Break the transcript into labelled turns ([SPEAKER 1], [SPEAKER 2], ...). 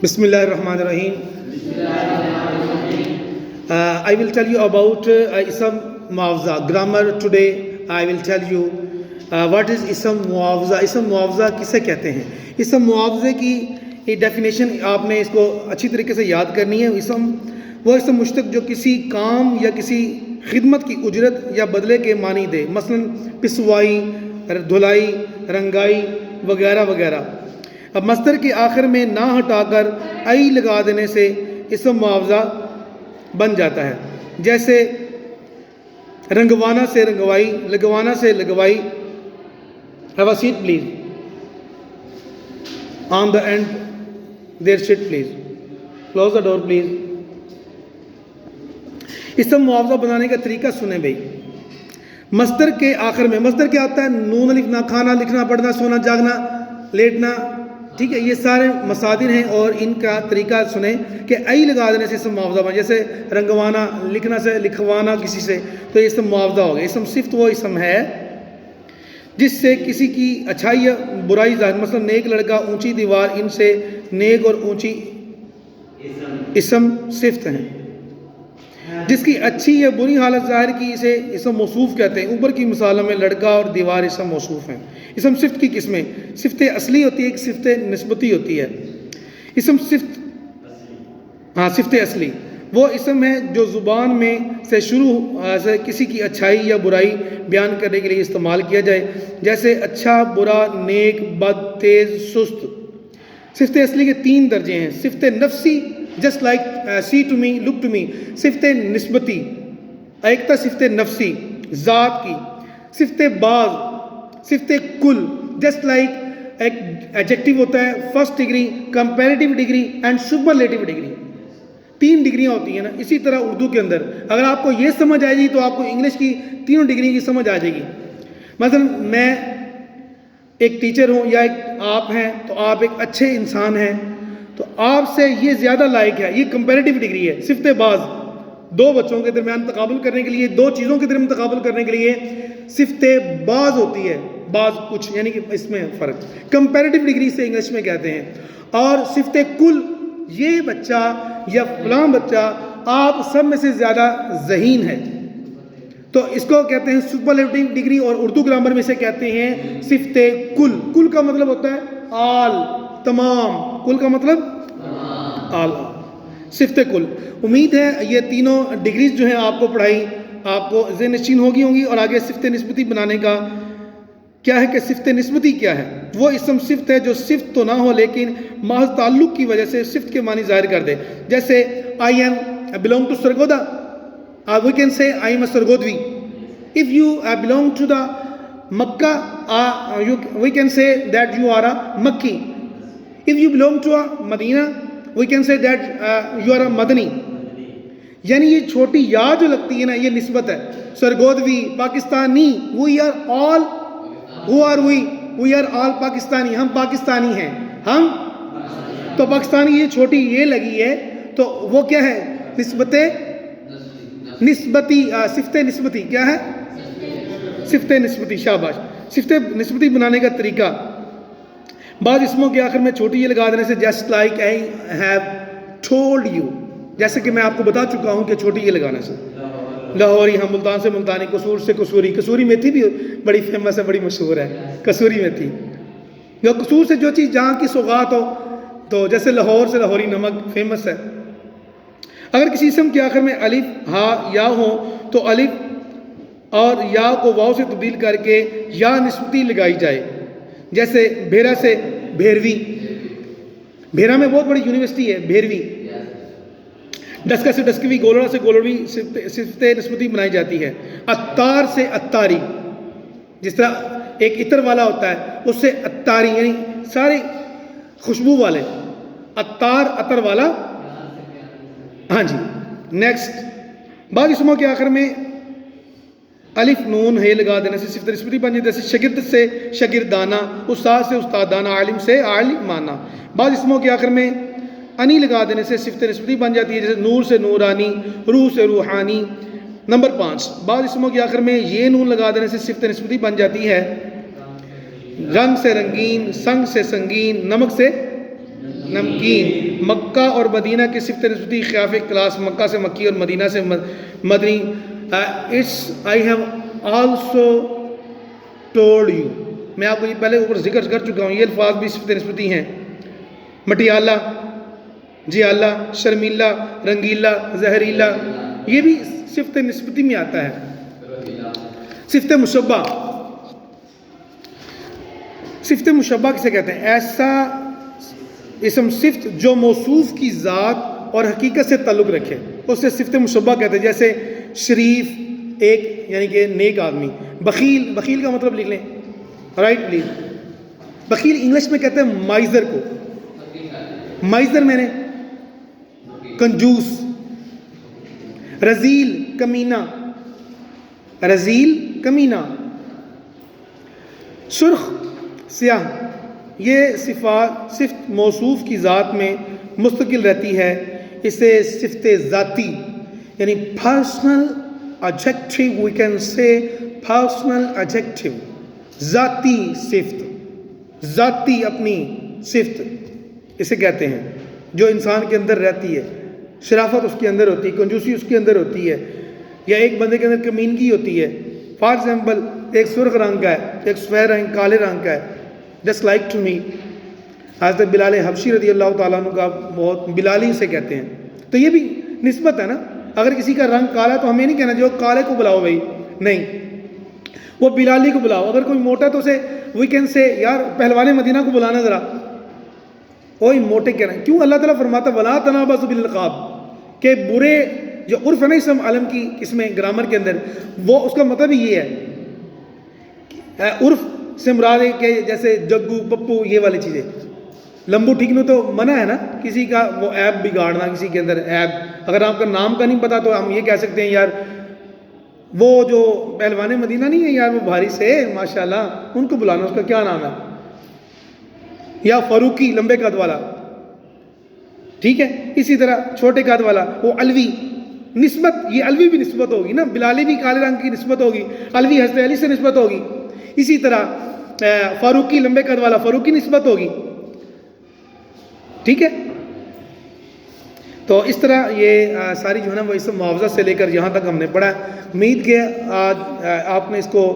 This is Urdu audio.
[SPEAKER 1] بسم اللہ الرحمن الرحیم. I will tell you about اسم معاوضہ. Grammar today I will tell you what is اسم معاوضہ. اسم معاوضہ کسے کہتے ہیں؟ اسم معاوضے کی ڈیفینیشن آپ نے اس کو اچھی طریقے سے یاد کرنی ہے. وہ اسم مشتق جو کسی کام یا کسی خدمت کی اجرت یا بدلے کے معنی دے، مثلا پسوائی، دھلائی، رنگائی وغیرہ وغیرہ. اب مصدر کے آخر میں نہ ہٹا کر ای لگا دینے سے اسم معاوضہ بن جاتا ہے. جیسے رنگوانا سے رنگوائی، لگوانا سے لگوائی. Have a seat please. On the end there sit please. Close the door please. اسم معاوضہ بنانے کا طریقہ سنیں بھائی. مصدر کے آخر میں، مصدر کیا ہوتا ہے؟ نون لکھنا، کھانا، لکھنا، پڑھنا، سونا، جاگنا، لیٹنا. ٹھیک ہے، یہ سارے مصادر ہیں اور ان کا طریقہ سنیں کہ ای لگا دینے سے اسم معاوضہ بن. جیسے رنگوانا، لکھنا سے لکھوانا کسی سے، تو یہ اسم معاوضہ ہو گیا. اسم صفت وہ اسم ہے جس سے کسی کی اچھائی یا برائی ظاہر، مثلا نیک لڑکا، اونچی دیوار، ان سے نیک اور اونچی اسم صفت ہیں. جس کی اچھی یا بری حالت ظاہر کی اسے اسم موصوف کہتے ہیں. اوپر کی مثالوں میں لڑکا اور دیوار اسم موصوف ہیں. اسم صفت کی قسمیں: صفت اصلی ہوتی ہے، ایک صفت نسبتی ہوتی ہے. اسم صفت صفت اصلی وہ اسم ہے جو زبان میں سے شروع سے کسی کی اچھائی یا برائی بیان کرنے کے لیے استعمال کیا جائے. جیسے اچھا، برا، نیک، بد، تیز، سست. صفت اصلی کے 3 درجے ہیں: صفت نفسی just like see to me, look to me. صفت نسبتی ایک تا صفت نفسی ذات کی. صفت بعض، صفت کل جسٹ لائک ایک ایڈجیکٹو ہوتا ہے first degree, comparative degree and superlative degree. 3 ڈگریاں ہوتی ہیں نا. اسی طرح اردو کے اندر اگر آپ کو یہ سمجھ آئے گی تو آپ کو انگلش کی 3 ڈگری کی سمجھ آ جائے گی. مثلا میں ایک ٹیچر ہوں یا آپ ہیں تو آپ ایک اچھے انسان ہیں، تو آپ سے یہ زیادہ لائق ہے. یہ کمپیریٹیو ڈگری ہے. صفت بعض 2 بچوں کے درمیان تقابل کرنے کے لیے، 2 چیزوں کے درمیان تقابل کرنے کے لیے صفت بعض ہوتی ہے، بعض کچھ، یعنی کہ اس میں فرق. کمپیریٹیو ڈگری سے انگلش میں کہتے ہیں. اور صفت کل، یہ بچہ یا فلاں بچہ آپ سب میں سے زیادہ ذہین ہے، تو اس کو کہتے ہیں سپرلیٹیو ڈگری. اور اردو گرامر میں سے کہتے ہیں صفت کل. کل کا مطلب ہوتا ہے آل، تمام. کل کا مطلب آل، صفت کل. امید ہے یہ تینوں ڈگریز جو ہیں آپ کو پڑھائی آپ کو ذہن نشین ہوں گی. اور آگے صفت نسبتی بنانے کا کیا ہے کہ صفت نسبتی کیا ہے؟ وہ اسم صفت ہے جو صفت تو نہ ہو لیکن محض تعلق کی وجہ سے صفت کے معنی ظاہر کر دے. جیسے I belong to Sargodha. We can say I am a Sargodvi. If you belong to the Makkah, we can say that you are a Makki. If you belong to a Medina, we can say that you are a Madani. یعنی یہ چھوٹی یا جو لگتی ہے نا، یہ نسبت ہے. سرگودوی، Pakistani. We are all, who are we? We are all Pakistani. ہم پاکستانی ہیں. ہم تو پاکستانی، یہ چھوٹی یہ لگی ہے تو وہ کیا ہے؟ نسبت نسبتی. صفت نسبتی کیا ہے؟ صفت نسبتی. شاباش. صفت نسبتی بنانے کا طریقہ: بعض اسموں کے آخر میں چھوٹی یہ لگا دینے سے، just like I have told you, جیسے کہ میں آپ کو بتا چکا ہوں کہ چھوٹی یہ لگانے سے. لاہوری، ہم ملتان سے ملتانی. قصور سے قصوری. قصوری میتھی بھی بڑی فیمس ہے، بڑی مشہور ہے قصوری میتھی. جو قصور سے جو چیز جہاں کی سوغات ہو، تو جیسے لاہور سے لاہوری نمک فیمس ہے. اگر کسی اسم کے آخر میں الف، ہا، یا ہو تو الف اور یا کو واو سے تبدیل کر کے یا نسبتی لگائی جائے. جیسے بھیرا سے بھیروی. بھیرا میں بہت بڑی یونیورسٹی ہے، بھیروی. ڈسکا سے ڈسکوی، گولڑا سے گولڑوی صفت نسبتی بنائی جاتی ہے. اتار سے اتاری. جس طرح ایک عطر والا ہوتا ہے اس سے اتاری، یعنی سارے خوشبو والے. اتار، عطر والا. ہاں جی. نیکسٹ، بعض اسموں کے آخر میں الف، نون، ہے لگا دینے سے صفت نسبتی بن جاتی ہے. جیسے شگرد سے شاگردانہ، استاد سے استادانہ، عالم سے عالمانہ. بعض اسموں کے آخر میں انی لگا دینے سے صفت نسبتی بن جاتی ہے. جیسے نور سے نورانی، روح سے روحانی. نمبر 5، بعض اسموں کے آخر میں یہ نون لگا دینے سے صفت نسبتی بن جاتی ہے. رنگ سے رنگین، سنگ سے سنگین، نمک سے نمکین. مکہ اور مدینہ کی صفت نسبتی خلاف کلاس مکہ سے مکی اور مدینہ سے مدنی. I have also told you. میں آپ کو یہ پہلے اوپر ذکر کر چکا ہوں. یہ الفاظ بھی صفت نسبتی ہیں. مٹیالہ، جیالہ، شرمیلا، رنگیلا، زہریلا، یہ بھی صفت نسبتی میں آتا ہے. صفت مشبہ. صفت مشبہ کسے کہتے ہیں؟ ایسا اسم صفت جو موصوف کی ذات اور حقیقت سے تعلق رکھے اسے صفت مشبہ کہتے ہیں. جیسے شریف ایک یعنی کہ نیک آدمی. بخیل، بخیل کا مطلب لکھ لیں، رائٹ پلیز. بخیل انگلش میں کہتے ہیں مائزر کو. مائزر میں نے کنجوس. رزیل کمینہ، رزیل کمینہ. سرخ سیاہ. یہ صفت موصوف کی ذات میں مستقل رہتی ہے. اسے صفت ذاتی یعنی personal adjective we can say personal adjective. ذاتی صفت، ذاتی اپنی صفت اسے کہتے ہیں جو انسان کے اندر رہتی ہے. شرافت اس کے اندر ہوتی ہے، کنجوسی اس کے اندر ہوتی ہے، یا ایک بندے کے اندر کمینگی ہوتی ہے. فار ایگزامپل ایک سرخ رنگ کا ہے، ایک سفید رنگ کالے رنگ کا ہے. Just like to me. حضرت بلال حبشی رضی اللہ تعالیٰ عنہ کا بہت بلالی سے کہتے ہیں. تو یہ بھی نسبت ہے نا. اگر کسی کا رنگ کالا تو ہمیں نہیں کہنا جو کالے کو بلاؤ بھائی، نہیں، وہ بلالی کو بلاؤ. اگر کوئی موٹا تو اسے وی کین سے یار پہلوان مدینہ کو بلانا ذرا، وہی موٹے کہہ رہے ہیں. کیوں؟ اللہ تعالیٰ فرماتا وَلَا تَنَابَزُوا بِالْأَلْقَابِ کہ برے جو عرف ہے نا اسم عالم کی اس میں گرامر کے اندر، وہ اس کا مطلب ہی یہ ہے. عرف سے مراد ہے کہ جیسے جگو پپو یہ والی چیزیں. لمبو ٹھیکنو تو منع ہے نا کسی کا وہ ایپ بگاڑنا، کسی کے اندر ایپ. اگر آپ کا نام کا نہیں پتا تو ہم یہ کہہ سکتے ہیں یار وہ جو پہلوان مدینہ نہیں ہے یار وہ بھاری سے ماشاءاللہ ان کو بلانا، اس کا کیا نام ہے. یا فاروقی لمبے قد والا، ٹھیک ہے. اسی طرح چھوٹے قد والا وہ علوی. نسبت یہ علوی بھی نسبت ہوگی نا، بلالی بھی کالے رنگ کی نسبت ہوگی، علوی حضرت علی سے نسبت ہوگی. اسی طرح فاروقی لمبے قد والا فاروقی نسبت ہوگی، ٹھیک ہے. تو اس طرح یہ ساری جو ہے نا وہ اس معاوضہ سے لے کر یہاں تک ہم نے پڑھا ہے. امید کہ آج آپ نے اس کو